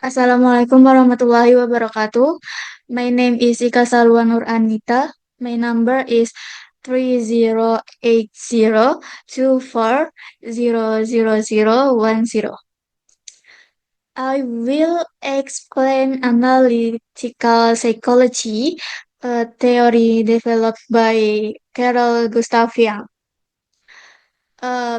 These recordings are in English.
Assalamualaikum warahmatullahi wabarakatuh. My name is Ika Salwa Nur Anita. My number is 308024000010. I will explain analytical psychology, a theory developed by Carol Gustav Jung.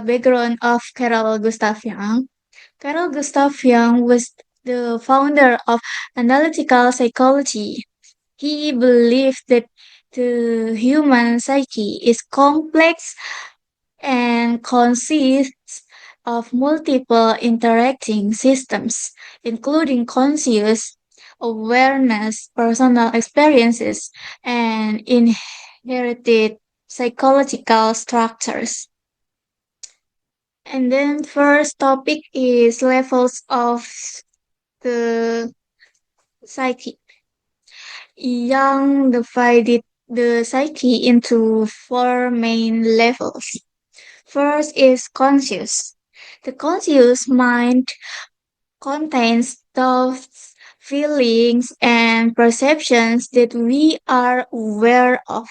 Background of Carol Gustav Jung. Carol Gustav Jung was the founder of analytical psychology. He believed that the human psyche is complex and consists of multiple interacting systems, including conscious awareness, personal experiences, and inherited psychological structures. And then first topic is levels of the psyche. Jung divided the psyche into four main levels. First is conscious. The conscious mind contains thoughts, feelings, and perceptions that we are aware of.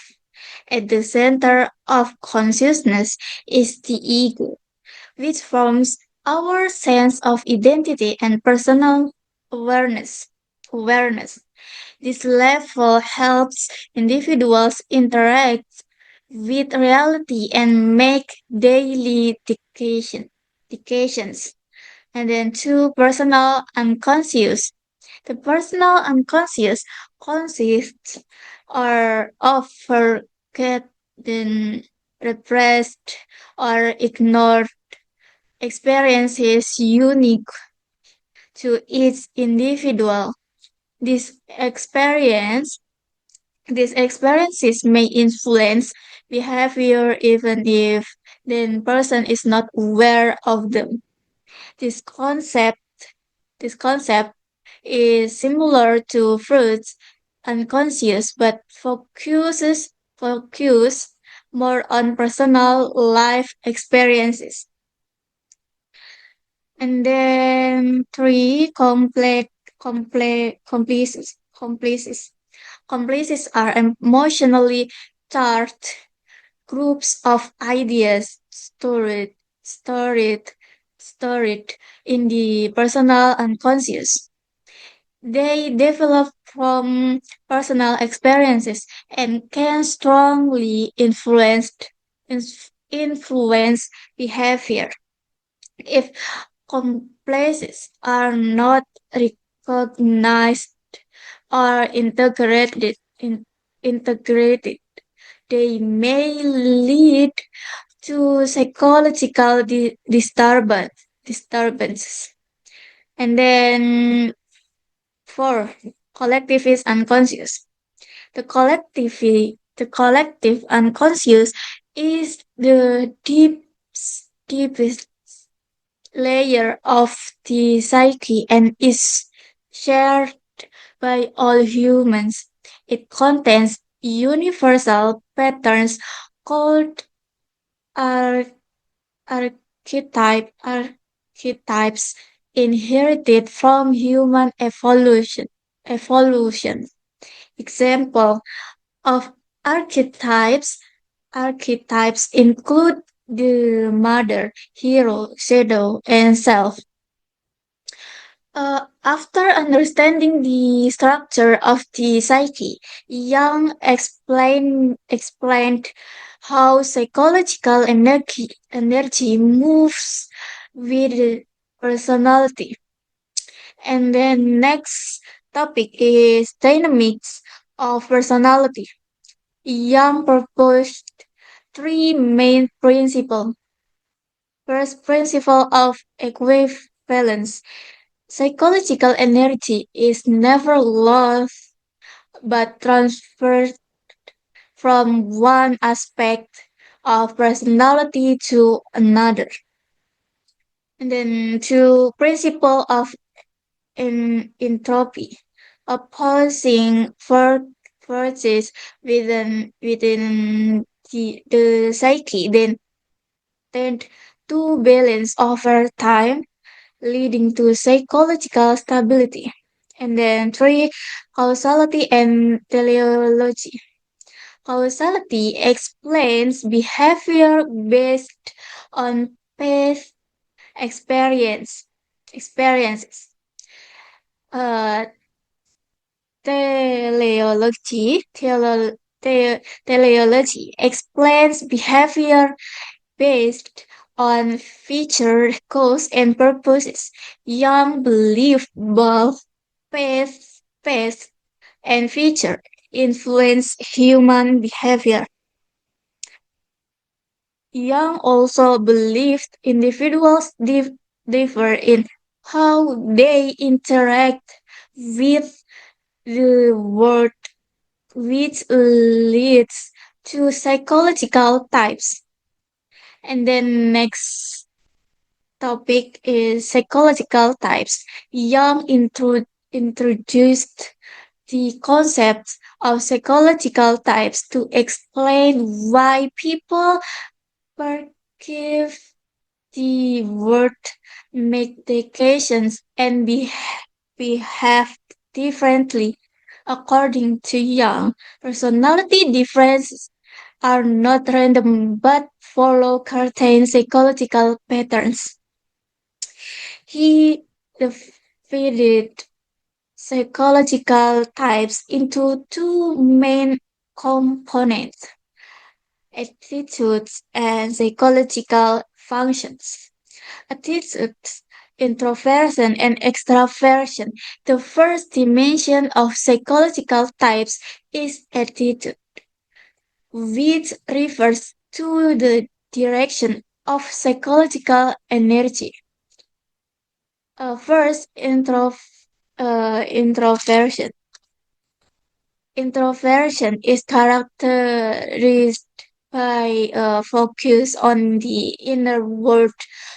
At the center of consciousness is the ego, which forms our sense of identity and personal awareness. Awareness. This level helps individuals interact with reality and make daily decisions. And then two, personal unconscious. The personal unconscious consists or of forgotten, repressed, or ignored experiences unique to each individual. This experience These experiences may influence behavior even if the person is not aware of them. This concept, this concept is similar to Freud's unconscious but focus more on personal life experiences. And then three, complices. Complices are emotionally charged groups of ideas stored, stored in the personal unconscious. They develop from personal experiences and can strongly influence behavior. If complexes are not recognized or integrated, they may lead to psychological disturbances. And then four, collective is unconscious. The collective unconscious is the deepest layer of the psyche and is shared by all humans. It contains universal patterns called ar- archetypes inherited from human evolution. Example of archetypes archetypes include the mother, hero, shadow, and self. After understanding the structure of the psyche, Young explained how psychological energy moves with personality. And then next topic is dynamics of personality. Young proposed three main principles. First, principle of equivalence. Psychological energy is never lost but transferred from one aspect of personality to another. And then two, principle of entropy, opposing forces within the psyche, then tend to balance over time. leading to psychological stability. And then three, causality and teleology. Causality explains behavior based on past experiences. Uh, teleology explains behavior based on feature, cause, and purposes. Young believe both pace and feature influence human behavior. Young also believed individuals differ in how they interact with the world, which leads to psychological types. And then next topic is psychological types. Young introduced the concept of psychological types to explain why people perceive the word, make decisions, and behave differently according to Young. Personality differences are not random but follow certain psychological patterns. He divided psychological types into two main components: attitudes and psychological functions. Attitudes, introversion and extraversion. The first dimension of psychological types is attitude, which refers to the direction of psychological energy. First, introversion. Introversion is characterized by a focus on the inner world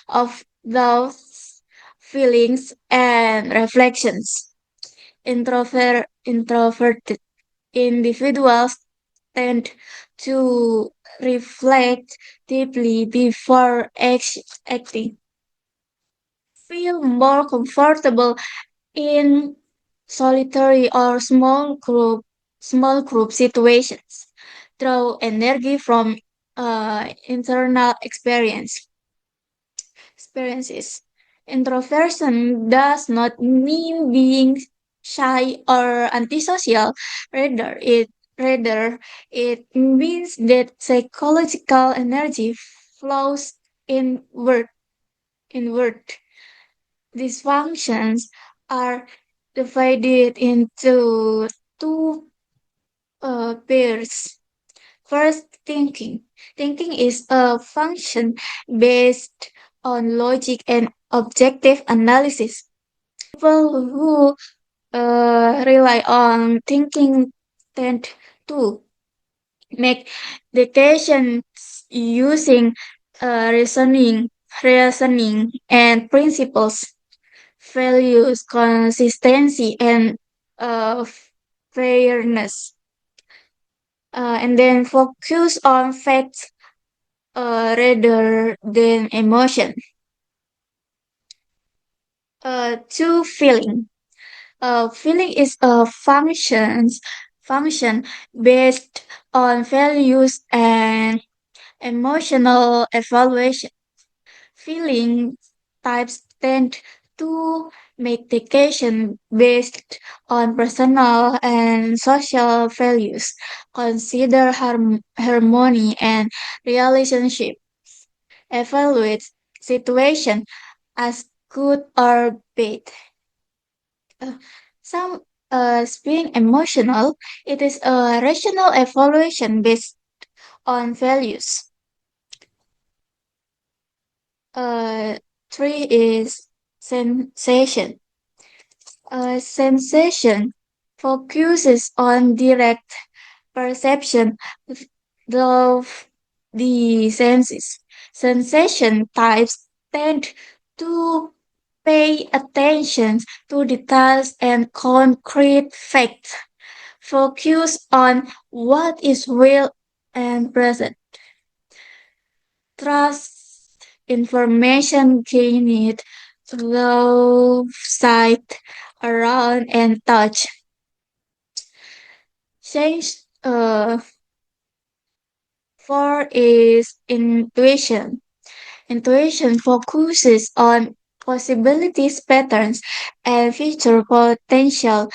of thoughts, feelings, and reflections. Introverted individuals tend to reflect deeply before acting, feel more comfortable in solitary or small group situations, draw energy from internal experiences. Introversion does not mean being shy or antisocial. Rather it means that psychological energy flows inward. Inward. These functions are divided into two pairs. First, thinking. Thinking is a function based on logic and objective analysis. People who rely on thinking tend to make decisions using reasoning and principles, values, consistency, and uh, fairness. And then focus on facts rather than emotion. Two, feeling. Feeling is a function based on values and emotional evaluation. Feeling types tend to make decisions based on personal and social values, consider harmony and relationship, evaluate situation as good or bad. Uh, some being emotional, it is a rational evaluation based on values. Uh, three is sensation. Sensation focuses on direct perception of the senses. Sensation types tend to pay attention to details and concrete facts. Focus on what is real and present. Trust information gained love, sight, around, and touch. Change four is intuition. Intuition focuses on possibilities, patterns, and future potential.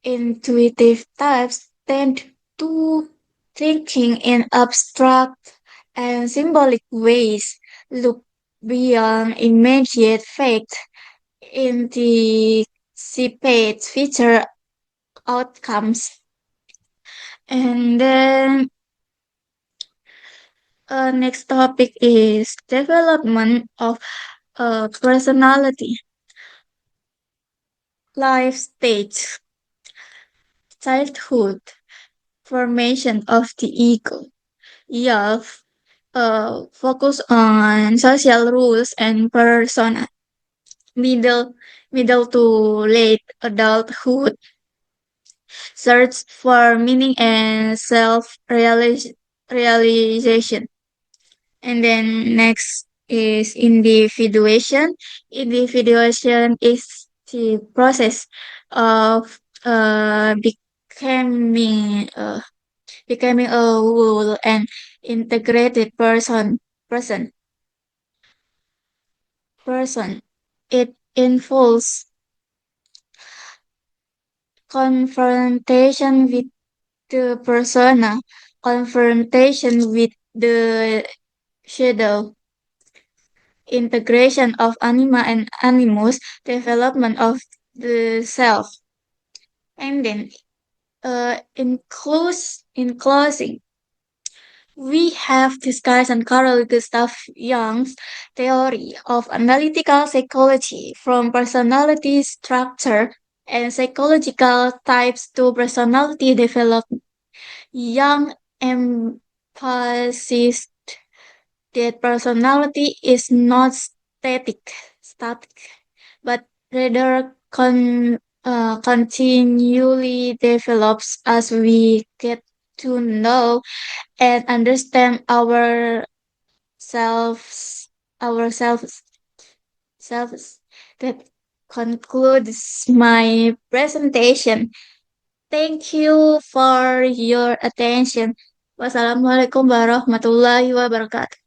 Intuitive types tend to thinking in abstract and symbolic ways, look beyond immediate facts, anticipate future outcomes. And then next topic is development of personality, life stage, childhood, formation of the ego. Youth focus on social rules and persona. Middle middle to late adulthood search for meaning and self realization. And then next is individuation. Individuation is the process of becoming a whole and integrated person person. It involves confrontation with the persona, confrontation with the shadow, integration of anima and animus, development of the self. And then in closing, we have discussed on Carl Gustav Jung's theory of analytical psychology from personality structure and psychological types to personality development. Jung emphasized that personality is not static, but rather continually develops as we get to know and understand ourselves ourselves selves. That concludes my presentation. Thank you for your attention. Wassalamualaikum warahmatullahi wabarakatuh.